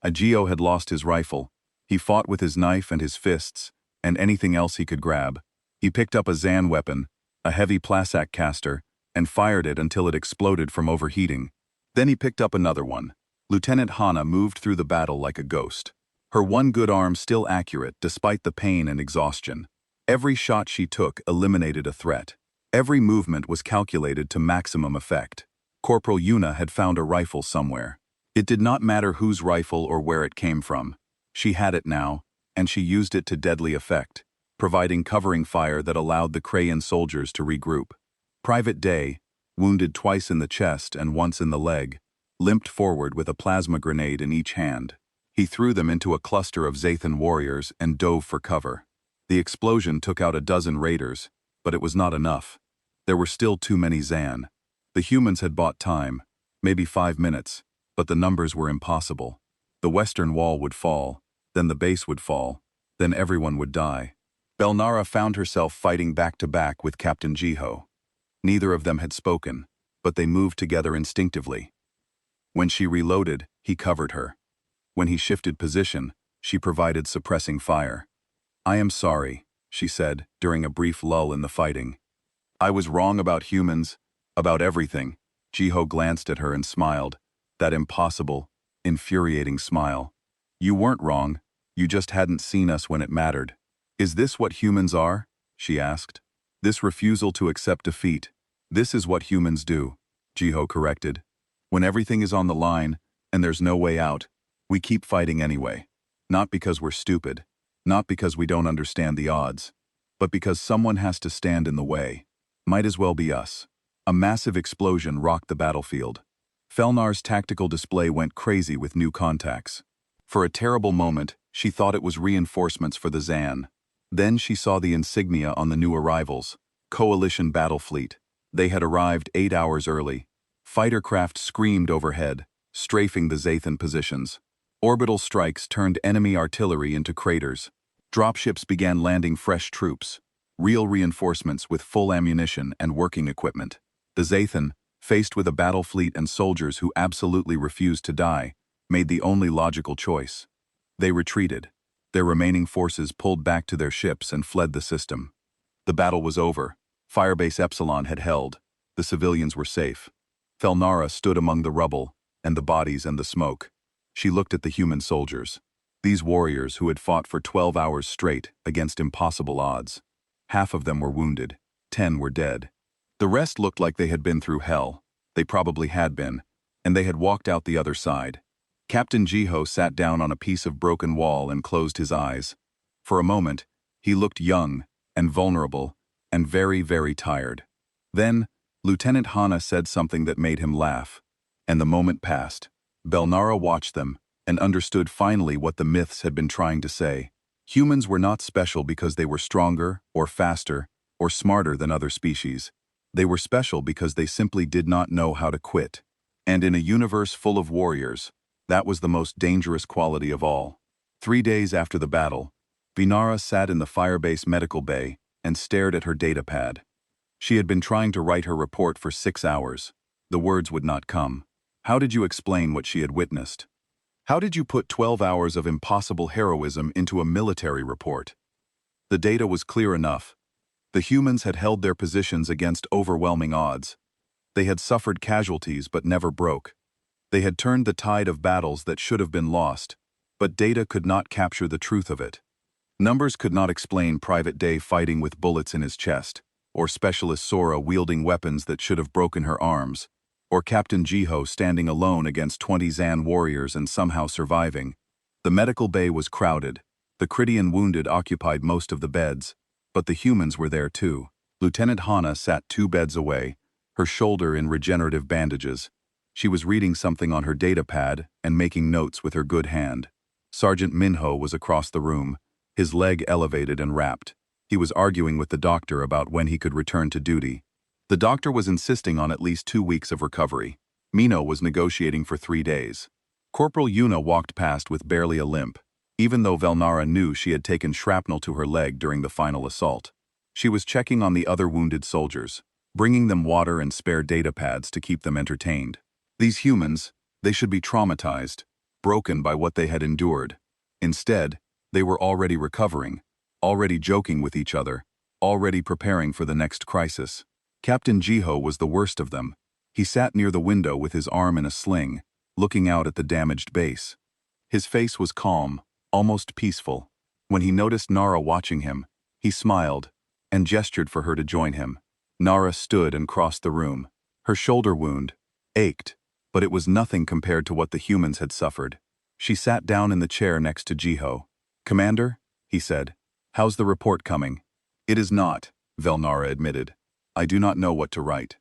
Ajio had lost his rifle. He fought with his knife and his fists, and anything else he could grab. He picked up a Zan weapon, a heavy Plasak caster, and fired it until it exploded from overheating. Then he picked up another one. Lieutenant Hana moved through the battle like a ghost. Her one good arm still accurate despite the pain and exhaustion. Every shot she took eliminated a threat. Every movement was calculated to maximum effect. Corporal Yuna had found a rifle somewhere. It did not matter whose rifle or where it came from. She had it now, and she used it to deadly effect, providing covering fire that allowed the Krayan soldiers to regroup. Private Day, wounded twice in the chest and once in the leg, limped forward with a plasma grenade in each hand. He threw them into a cluster of Zathan warriors and dove for cover. The explosion took out a dozen raiders, but it was not enough. There were still too many Zan. The humans had bought time, maybe 5 minutes, but the numbers were impossible. The western wall would fall, then the base would fall, then everyone would die. Belnara found herself fighting back-to-back with Captain Jiho. Neither of them had spoken, but they moved together instinctively. When she reloaded, he covered her. When he shifted position, she provided suppressing fire. I am sorry, she said, during a brief lull in the fighting. I was wrong about humans, about everything. Jiho glanced at her and smiled, that impossible, infuriating smile. You weren't wrong, you just hadn't seen us when it mattered. Is this what humans are? She asked. This refusal to accept defeat. This is what humans do, Jiho corrected. When everything is on the line, and there's no way out, we keep fighting anyway. Not because we're stupid, not because we don't understand the odds, but because someone has to stand in the way. Might as well be us. A massive explosion rocked the battlefield. Felnar's tactical display went crazy with new contacts. For a terrible moment, she thought it was reinforcements for the Zan. Then she saw the insignia on the new arrivals. Coalition battle fleet. They had arrived 8 hours early. Fighter craft screamed overhead, strafing the Zathan positions. Orbital strikes turned enemy artillery into craters. Dropships began landing fresh troops. Real reinforcements with full ammunition and working equipment. The Zathan, faced with a battle fleet and soldiers who absolutely refused to die, made the only logical choice. They retreated. Their remaining forces pulled back to their ships and fled the system. The battle was over. Firebase Epsilon had held. The civilians were safe. Felnara stood among the rubble, and the bodies and the smoke. She looked at the human soldiers. These warriors who had fought for 12 hours straight against impossible odds. Half of them were wounded. 10 were dead. The rest looked like they had been through hell. They probably had been, and they had walked out the other side. Captain Jiho sat down on a piece of broken wall and closed his eyes. For a moment, he looked young and vulnerable and very, very tired. Then, Lieutenant Hana said something that made him laugh. And the moment passed. Belnara watched them and understood finally what the myths had been trying to say. Humans were not special because they were stronger or faster or smarter than other species. They were special because they simply did not know how to quit. And in a universe full of warriors, that was the most dangerous quality of all. 3 days after the battle, Vinara sat in the Firebase medical bay and stared at her datapad. She had been trying to write her report for 6 hours. The words would not come. How did you explain what she had witnessed? How did you put 12 hours of impossible heroism into a military report? The data was clear enough. The humans had held their positions against overwhelming odds. They had suffered casualties but never broke. They had turned the tide of battles that should have been lost, but data could not capture the truth of it. Numbers could not explain Private Day fighting with bullets in his chest, or Specialist Sora wielding weapons that should have broken her arms, or Captain Jiho standing alone against 20 Zan warriors and somehow surviving. The medical bay was crowded. The Cridian wounded occupied most of the beds, but the humans were there too. Lieutenant Hana sat 2 beds away, her shoulder in regenerative bandages. She was reading something on her data pad and making notes with her good hand. Sergeant Minho was across the room, his leg elevated and wrapped. He was arguing with the doctor about when he could return to duty. The doctor was insisting on at least 2 weeks of recovery. Minho was negotiating for 3 days. Corporal Yuna walked past with barely a limp, even though Velnara knew she had taken shrapnel to her leg during the final assault. She was checking on the other wounded soldiers, bringing them water and spare data pads to keep them entertained. These humans, they should be traumatized, broken by what they had endured. Instead, they were already recovering, already joking with each other, already preparing for the next crisis. Captain Jiho was the worst of them. He sat near the window with his arm in a sling, looking out at the damaged base. His face was calm, almost peaceful. When he noticed Nara watching him, he smiled and gestured for her to join him. Nara stood and crossed the room. Her shoulder wound ached, but it was nothing compared to what the humans had suffered. She sat down in the chair next to Jiho. "Commander," he said, "how's the report coming?" "It is not," Velnara admitted. "I do not know what to write."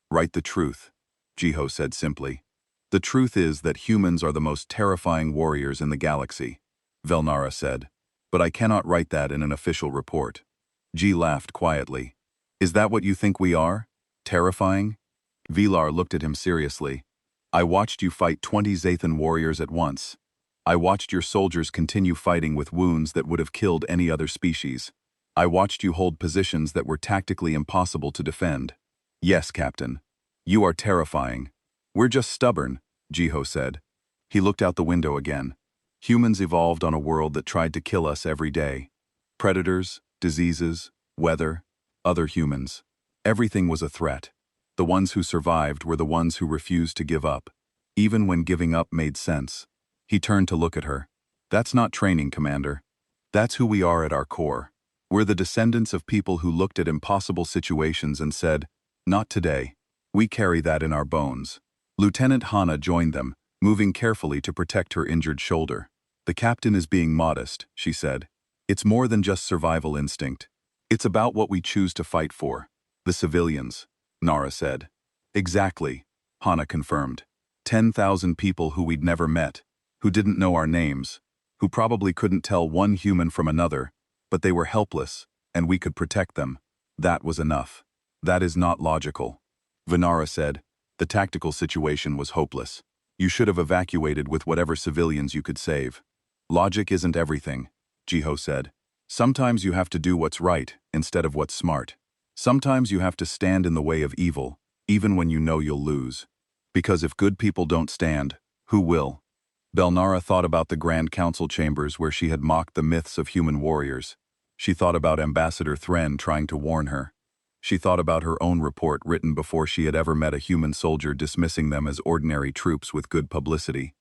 "Write the truth," Jiho said simply. "The truth is that humans are the most terrifying warriors in the galaxy," Velnara said. "But I cannot write that in an official report." Ji laughed quietly. "Is that what you think we are? Terrifying?" Vilar looked at him seriously. "I watched you fight 20 Zathan warriors at once. I watched your soldiers continue fighting with wounds that would have killed any other species. I watched you hold positions that were tactically impossible to defend. Yes, Captain. You are terrifying. We're just stubborn," Jiho said. He looked out the window again. Humans evolved on a world that tried to kill us every day. Predators, diseases, weather, other humans. Everything was a threat. The ones who survived were the ones who refused to give up, even when giving up made sense. He turned to look at her. "That's not training, Commander. That's who we are at our core. We're the descendants of people who looked at impossible situations and said, 'Not today.' We carry that in our bones." Lieutenant Hana joined them, moving carefully to protect her injured shoulder. "The captain is being modest," she said. "It's more than just survival instinct. It's about what we choose to fight for. The civilians," Nara said. "Exactly," Hana confirmed. 10,000 people who we'd never met, who didn't know our names, who probably couldn't tell one human from another, but they were helpless, and we could protect them. That was enough. "That is not logical," Venara said. "The tactical situation was hopeless. You should have evacuated with whatever civilians you could save." "Logic isn't everything," Jiho said. "Sometimes you have to do what's right instead of what's smart. Sometimes you have to stand in the way of evil, even when you know you'll lose. Because if good people don't stand, who will?" Belnara thought about the Grand Council chambers where she had mocked the myths of human warriors. She thought about Ambassador Thren trying to warn her. She thought about her own report written before she had ever met a human soldier, dismissing them as ordinary troops with good publicity.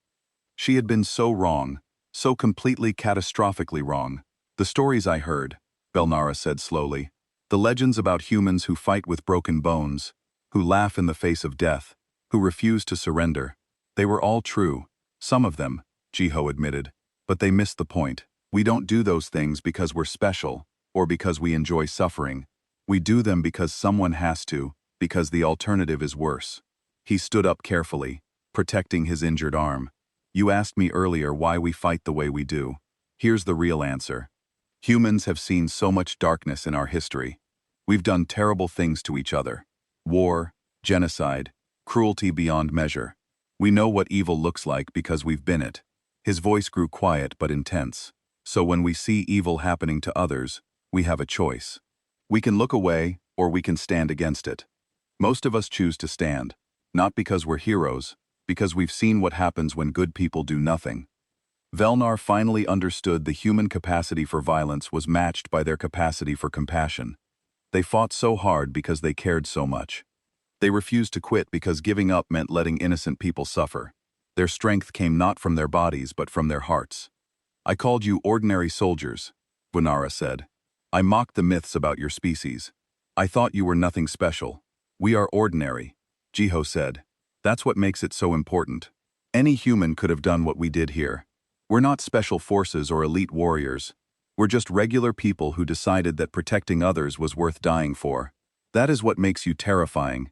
She had been so wrong, so completely catastrophically wrong. "The stories I heard," Belnara said slowly, "the legends about humans who fight with broken bones, who laugh in the face of death, who refuse to surrender, they were all true. Some of them," Jiho admitted, "but they missed the point. We don't do those things because we're special, or because we enjoy suffering. We do them because someone has to, because the alternative is worse." He stood up carefully, protecting his injured arm. "You asked me earlier why we fight the way we do. Here's the real answer. Humans have seen so much darkness in our history. We've done terrible things to each other. War, genocide, cruelty beyond measure. We know what evil looks like because we've been it." His voice grew quiet but intense. "So when we see evil happening to others, we have a choice. We can look away, or we can stand against it. Most of us choose to stand, not because we're heroes, because we've seen what happens when good people do nothing." Velnar finally understood the human capacity for violence was matched by their capacity for compassion. They fought so hard because they cared so much. They refused to quit because giving up meant letting innocent people suffer. Their strength came not from their bodies but from their hearts. I called you ordinary soldiers, Vanara said. I mocked the myths about your species. I thought you were nothing special. We are ordinary, Jiho said. That's what makes it so important. Any human could have done what we did here. We're not special forces or elite warriors. We're just regular people who decided that protecting others was worth dying for. That is what makes you terrifying,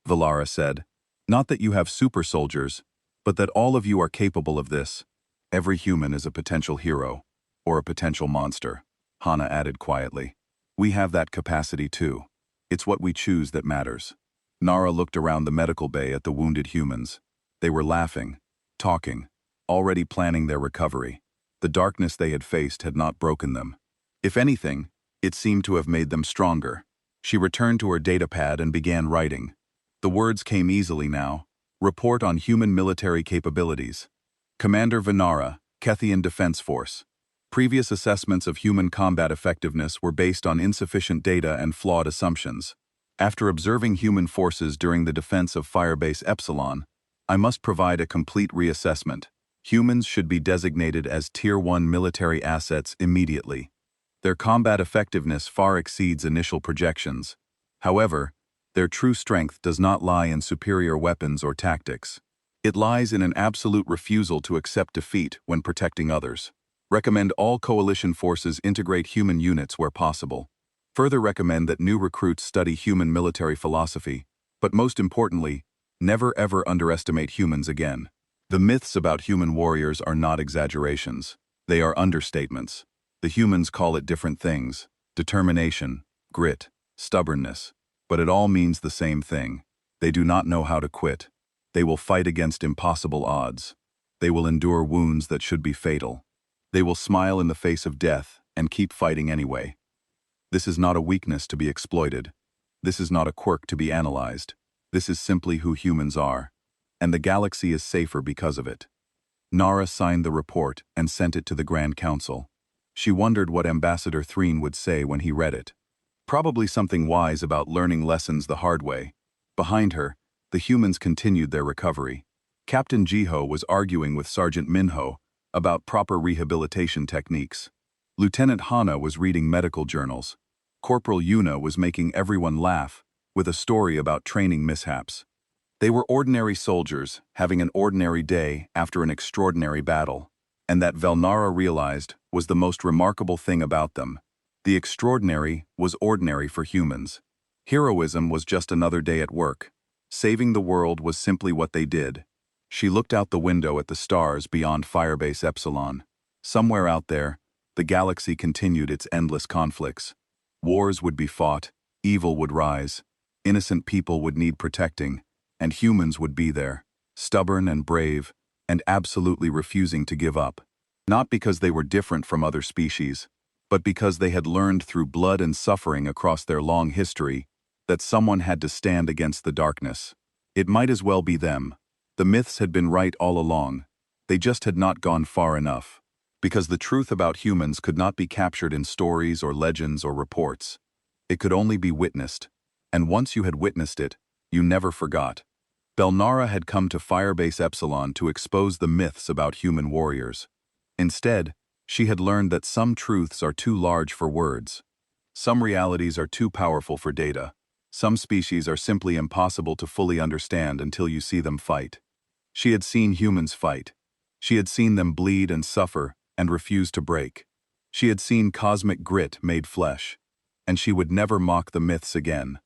Valara said. Not that you have super soldiers, but that all of you are capable of this. Every human is a potential hero, or a potential monster, Hana added quietly. We have that capacity too. It's what we choose that matters. Nara looked around the medical bay at the wounded humans. They were laughing, talking, already planning their recovery. The darkness they had faced had not broken them. If anything, it seemed to have made them stronger. She returned to her datapad and began writing. The words came easily now. Report on human military capabilities. Commander Vanara, Kethian Defense Force. Previous assessments of human combat effectiveness were based on insufficient data and flawed assumptions. After observing human forces during the defense of Firebase Epsilon, I must provide a complete reassessment. Humans should be designated as Tier 1 military assets immediately. Their combat effectiveness far exceeds initial projections. However, their true strength does not lie in superior weapons or tactics. It lies in an absolute refusal to accept defeat when protecting others. Recommend all coalition forces integrate human units where possible. Further recommend that new recruits study human military philosophy, but most importantly, never ever underestimate humans again. The myths about human warriors are not exaggerations. They are understatements. The humans call it different things: determination, grit, stubbornness. But it all means the same thing. They do not know how to quit. They will fight against impossible odds. They will endure wounds that should be fatal. They will smile in the face of death and keep fighting anyway. This is not a weakness to be exploited. This is not a quirk to be analyzed. This is simply who humans are. And the galaxy is safer because of it. Nara signed the report and sent it to the Grand Council. She wondered what Ambassador Threen would say when he read it. Probably something wise about learning lessons the hard way. Behind her, the humans continued their recovery. Captain Jiho was arguing with Sergeant Minho about proper rehabilitation techniques. Lieutenant Hana was reading medical journals. Corporal Yuna was making everyone laugh with a story about training mishaps. They were ordinary soldiers having an ordinary day after an extraordinary battle, and that Velnara realized was the most remarkable thing about them. The extraordinary was ordinary for humans. Heroism was just another day at work. Saving the world was simply what they did. She looked out the window at the stars beyond Firebase Epsilon. Somewhere out there, the galaxy continued its endless conflicts. Wars would be fought, evil would rise, innocent people would need protecting, and humans would be there, stubborn and brave, and absolutely refusing to give up. Not because they were different from other species, but because they had learned through blood and suffering across their long history that someone had to stand against the darkness. It might as well be them. The myths had been right all along. They just had not gone far enough. Because the truth about humans could not be captured in stories or legends or reports. It could only be witnessed. And once you had witnessed it, you never forgot. Belnara had come to Firebase Epsilon to expose the myths about human warriors. Instead, she had learned that some truths are too large for words. Some realities are too powerful for data. Some species are simply impossible to fully understand until you see them fight. She had seen humans fight. She had seen them bleed and suffer and refuse to break. She had seen cosmic grit made flesh. And she would never mock the myths again.